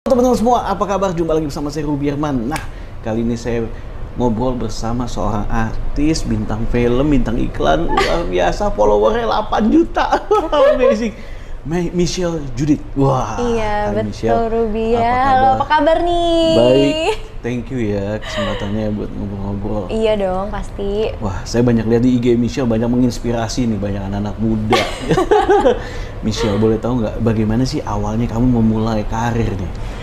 Teman-teman semua, apa kabar? Jumpa lagi bersama saya Ruby Herman. Nah, kali ini saya ngobrol bersama seorang artis, bintang film, bintang iklan, luar biasa, followernya 8 juta. Amazing. Michelle Judith. Wah, iya, betul Michelle. Ruby ya. Halo, apa kabar nih? Baik, thank you ya kesempatannya buat ngobrol-ngobrol. Iya dong, pasti. Wah, saya banyak lihat di IG Michelle, banyak menginspirasi nih, banyak anak-anak muda. Michelle, boleh tahu nggak bagaimana sih awalnya kamu memulai karir nih?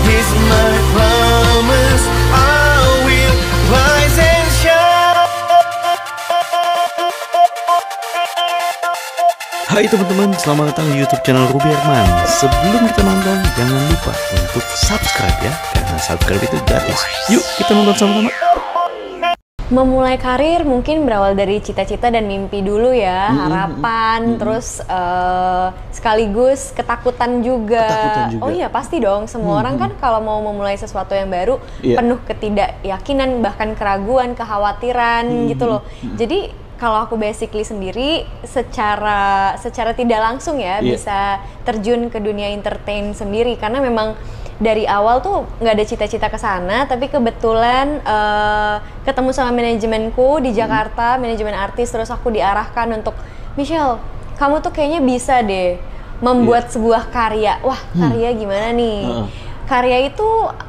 He's my promise, I will rise and shine. Hai teman-teman, selamat datang di YouTube channel Ruby Herman. Sebelum kita nonton, jangan lupa untuk subscribe ya, karena subscribe itu gratis. Yuk, kita nonton sama-sama. Memulai karir mungkin berawal dari cita-cita dan mimpi dulu ya, harapan, terus sekaligus ketakutan juga. Oh iya, pasti dong. Semua orang kan kalau mau memulai sesuatu yang baru, penuh ketidakyakinan, bahkan keraguan, kekhawatiran gitu loh. Jadi kalau aku basically sendiri secara tidak langsung ya bisa terjun ke dunia entertain sendiri, karena memang dari awal tuh nggak ada cita-cita ke sana, tapi kebetulan ketemu sama manajemenku di Jakarta, manajemen artis, terus aku diarahkan untuk, Michelle, kamu tuh kayaknya bisa deh membuat sebuah karya. Wah, karya gimana nih? Karya itu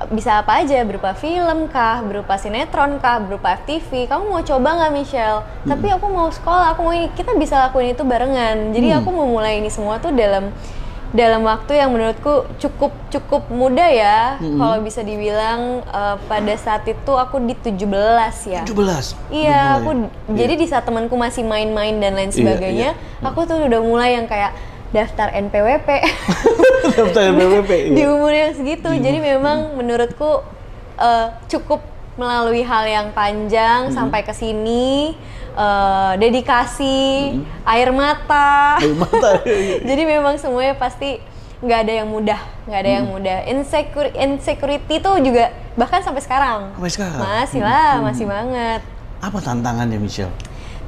bisa apa aja, berupa film kah, berupa sinetron kah, berupa FTV. Kamu mau coba nggak, Michelle? Tapi aku mau sekolah, aku mau ini. Kita bisa lakuin itu barengan. Jadi aku mau mulai ini semua tuh dalam waktu yang menurutku cukup muda ya. Kalau bisa dibilang pada saat itu aku di 17 ya. 17? Iya, aku jadi di saat temanku masih main-main dan lain sebagainya, aku tuh udah mulai yang kayak daftar NPWP. Daftar NPWP? Di umur yang segitu. Jadi memang menurutku cukup melalui hal yang panjang sampai ke sini. Dedikasi, air mata. Jadi memang semuanya pasti nggak ada yang mudah, Insecurity tuh juga bahkan sampai sekarang. Masih lah, masih banget. Apa tantangannya, Michelle?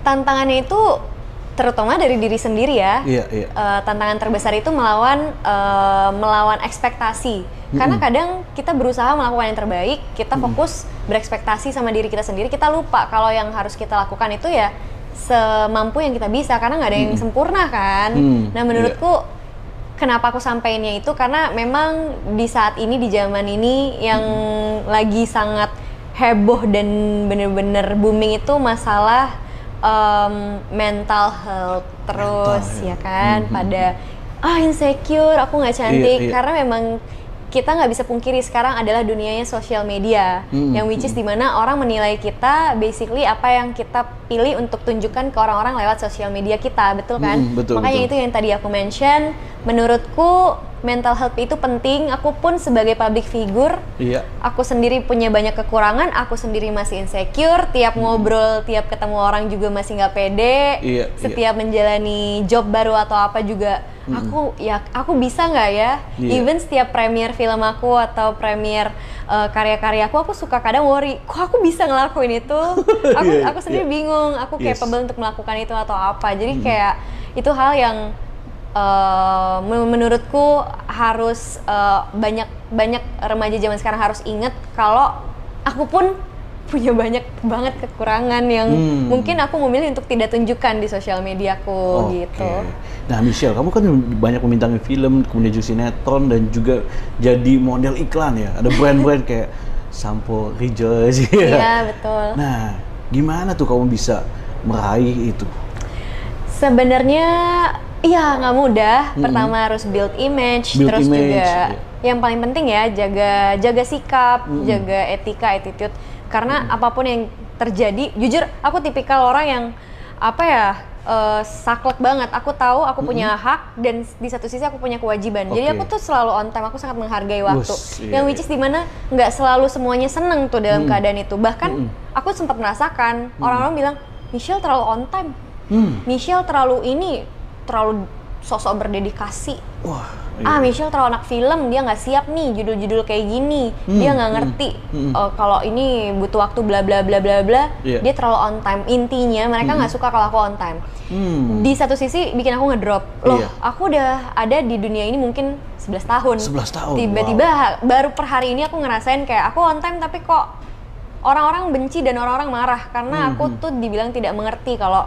Tantangannya itu terutama dari diri sendiri ya. Tantangan terbesar itu melawan ekspektasi. Karena kadang kita berusaha melakukan yang terbaik, kita fokus berekspektasi sama diri kita sendiri, kita lupa kalau yang harus kita lakukan itu ya semampu yang kita bisa, karena nggak ada yang sempurna kan. Nah, menurutku kenapa aku sampeinnya itu karena memang di saat ini, di zaman ini yang lagi sangat heboh dan bener-bener booming itu masalah mental health terus ya kan. Pada insecure, aku nggak cantik, karena memang kita nggak bisa pungkiri sekarang adalah dunianya sosial media, yang which is dimana orang menilai kita basically apa yang kita pilih untuk tunjukkan ke orang-orang lewat sosial media kita, betul kan? Makanya itu yang tadi aku mention, menurutku mental health itu penting. Aku pun sebagai public figure, aku sendiri punya banyak kekurangan, aku sendiri masih insecure, tiap ngobrol, tiap ketemu orang juga masih nggak pede, setiap menjalani job baru atau apa juga, aku bisa nggak ya? Even setiap premier film aku atau premier karya-karyaku, aku suka kadang worry, kok aku bisa ngelakuin itu? Aku sendiri bingung, aku capable untuk melakukan itu atau apa? Jadi kayak itu hal yang menurutku harus banyak remaja zaman sekarang harus ingat kalau aku pun punya banyak banget kekurangan yang mungkin aku memilih untuk tidak tunjukkan di sosial mediaku gitu. Nah, Michelle, kamu kan banyak membintangi film, kemudian juga sinetron, dan juga jadi model iklan ya. Ada brand-brand kayak Sampo Rejoice. Iya, betul. Nah, gimana tuh kamu bisa meraih itu? Sebenarnya iya, nggak mudah. Pertama harus build image, terus juga yang paling penting ya jaga sikap, jaga etika, attitude. Karena apapun yang terjadi, jujur aku tipikal orang yang saklek banget. Aku tahu aku punya hak dan di satu sisi aku punya kewajiban. Jadi aku tuh selalu on time. Aku sangat menghargai waktu. Yang which is dimana nggak selalu semuanya seneng tuh dalam keadaan itu. Bahkan aku sempat merasakan orang-orang bilang, Michelle terlalu on time. Michelle terlalu sosok berdedikasi. Michelle terlalu anak film, dia nggak siap nih judul-judul kayak gini, dia nggak ngerti kalau ini butuh waktu bla bla bla bla bla, dia terlalu on time. Intinya mereka nggak suka kalau aku on time. Di satu sisi bikin aku ngedrop, aku udah ada di dunia ini mungkin 11 tahun. 11 tahun. Tiba-tiba baru per hari ini aku ngerasain kayak aku on time tapi kok orang-orang benci dan orang-orang marah karena aku tuh dibilang tidak mengerti kalau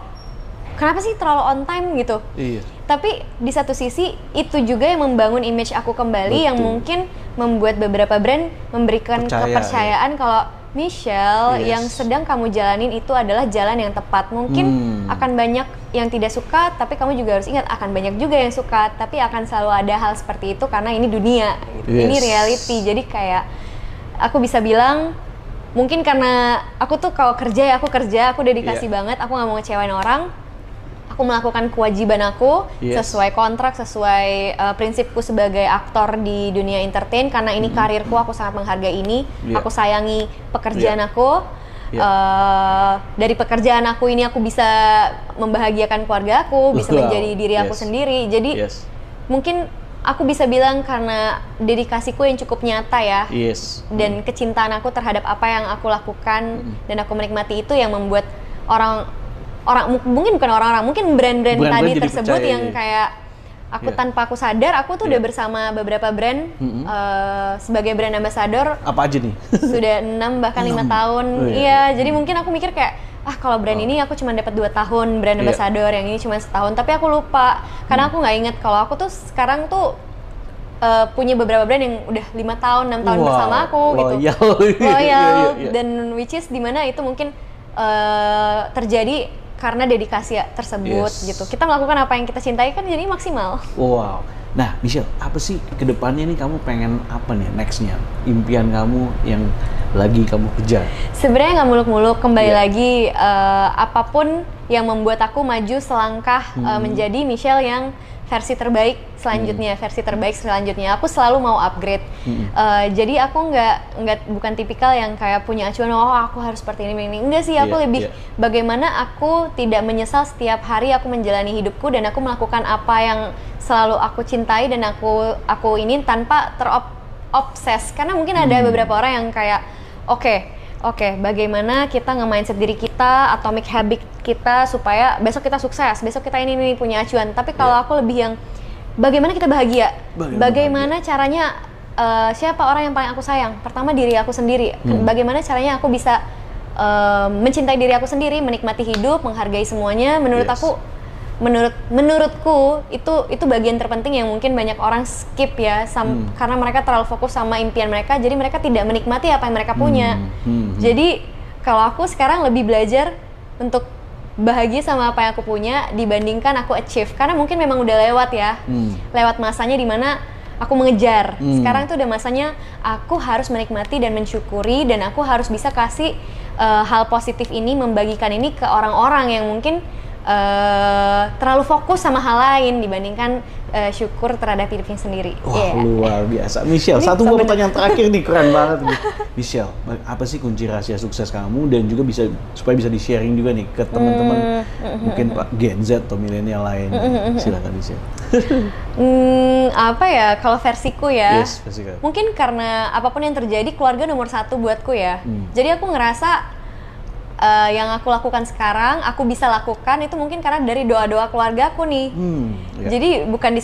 kenapa sih terlalu on time gitu. Iya. Tapi di satu sisi itu juga yang membangun image aku kembali. Betul. Yang mungkin membuat beberapa brand memberikan kepercayaan kalau Michelle yang sedang kamu jalanin itu adalah jalan yang tepat. Mungkin akan banyak yang tidak suka, tapi kamu juga harus ingat akan banyak juga yang suka, tapi akan selalu ada hal seperti itu karena ini dunia, ini reality. Jadi kayak aku bisa bilang mungkin karena aku tuh kalau kerja aku dedikasi banget, aku nggak mau ngecewain orang. Aku melakukan kewajiban aku sesuai kontrak, sesuai prinsipku sebagai aktor di dunia entertain karena ini karirku, aku sangat menghargai ini. Aku sayangi pekerjaan aku. Dari pekerjaan aku ini aku bisa membahagiakan keluarga aku, bisa menjadi diri aku sendiri. Jadi mungkin aku bisa bilang karena dedikasiku yang cukup nyata ya, dan kecintaan aku terhadap apa yang aku lakukan dan aku menikmati itu yang membuat mungkin bukan orang-orang, mungkin brand-brand tadi tersebut yang kayak aku tanpa aku sadar, aku tuh udah bersama beberapa brand sebagai brand ambassador. Apa aja nih? Sudah 6 bahkan 5 tahun. Jadi mungkin aku mikir kayak kalau brand ini aku cuma dapat 2 tahun brand ambassador, yang ini cuma setahun, tapi aku lupa karena aku nggak inget kalau aku tuh sekarang tuh punya beberapa brand yang udah 5 tahun, 6 tahun bersama aku gitu. Loyal. Dan which is dimana itu mungkin terjadi karena dedikasi tersebut gitu. Kita melakukan apa yang kita cintai kan jadi maksimal. Wow. Nah, Michelle, apa sih kedepannya nih kamu pengen apa nih nextnya? Impian kamu yang lagi kamu kejar? Sebenarnya nggak muluk-muluk. Kembali lagi apapun yang membuat aku maju selangkah menjadi Michelle yang versi terbaik selanjutnya. Aku selalu mau upgrade. Jadi aku bukan tipikal yang kayak punya acuan aku harus seperti ini. Enggak sih, aku lebih bagaimana aku tidak menyesal setiap hari aku menjalani hidupku dan aku melakukan apa yang selalu aku cintai dan aku ini tanpa terobses. Karena mungkin ada beberapa orang yang kayak Oke, bagaimana kita nge-mindset diri kita, atomic habit kita supaya besok kita sukses, besok kita ini punya acuan. Tapi kalau aku lebih yang bagaimana kita bahagia, bagaimana caranya siapa orang yang paling aku sayang? Pertama diri aku sendiri. Bagaimana caranya aku bisa mencintai diri aku sendiri, menikmati hidup, menghargai semuanya. Menurutku itu bagian terpenting yang mungkin banyak orang skip ya, karena mereka terlalu fokus sama impian mereka, jadi mereka tidak menikmati apa yang mereka punya. Jadi kalau aku sekarang lebih belajar untuk bahagia sama apa yang aku punya dibandingkan aku achieve, karena mungkin memang udah lewat ya, lewat masanya dimana aku mengejar. Sekarang tuh udah masanya aku harus menikmati dan mensyukuri, dan aku harus bisa kasih hal positif ini, membagikan ini ke orang-orang yang mungkin terlalu fokus sama hal lain dibandingkan syukur terhadap hidupnya sendiri. Wah, luar biasa. Michelle, satu pertanyaan terakhir nih, keren banget nih. Michelle, apa sih kunci rahasia sukses kamu dan juga supaya bisa di-sharing juga nih ke teman-teman mungkin Pak Gen Z atau milenial lain. Silakan Michelle. Apa ya, kalau versiku ya, versi kamu. Mungkin karena apapun yang terjadi, keluarga nomor 1 buatku ya. Jadi aku ngerasa yang aku lakukan sekarang, aku bisa lakukan itu mungkin karena dari doa-doa keluarga aku nih. Jadi bukan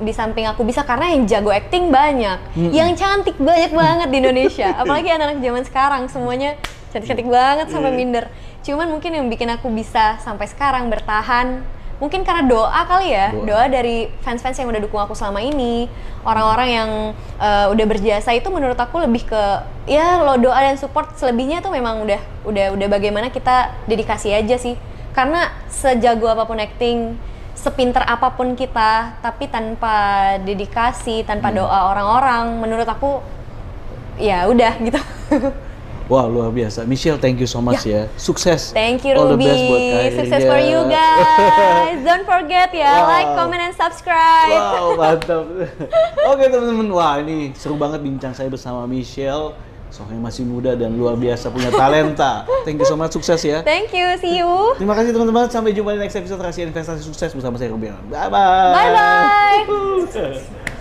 di samping aku bisa, karena yang jago acting banyak, yang cantik banyak banget di Indonesia. Apalagi anak-anak zaman sekarang semuanya cantik-cantik banget sampai minder. Cuman mungkin yang bikin aku bisa sampai sekarang bertahan, mungkin karena doa kali ya, doa dari fans-fans yang udah dukung aku selama ini, orang-orang yang udah berjasa. Itu menurut aku lebih ke lo doa dan support, selebihnya tuh memang udah bagaimana kita dedikasi aja sih. Karena sejago apapun acting, sepinter apapun kita, tapi tanpa dedikasi, tanpa doa orang-orang, menurut aku ya udah gitu. Wah, luar biasa. Michelle, thank you so much ya. Sukses. Thank you, all Ruby. The best buat karirnya. Sukses for you guys. Don't forget ya, like, comment, and subscribe. Wow, mantap. Oke teman-teman, wah ini seru banget bincang saya bersama Michelle. Seorang yang masih muda dan luar biasa, punya talenta. Thank you so much, sukses ya. Thank you, see you. Terima kasih teman-teman, sampai jumpa di next episode Rahasia Investasi Sukses bersama saya Ruby. Bye-bye. Bye-bye.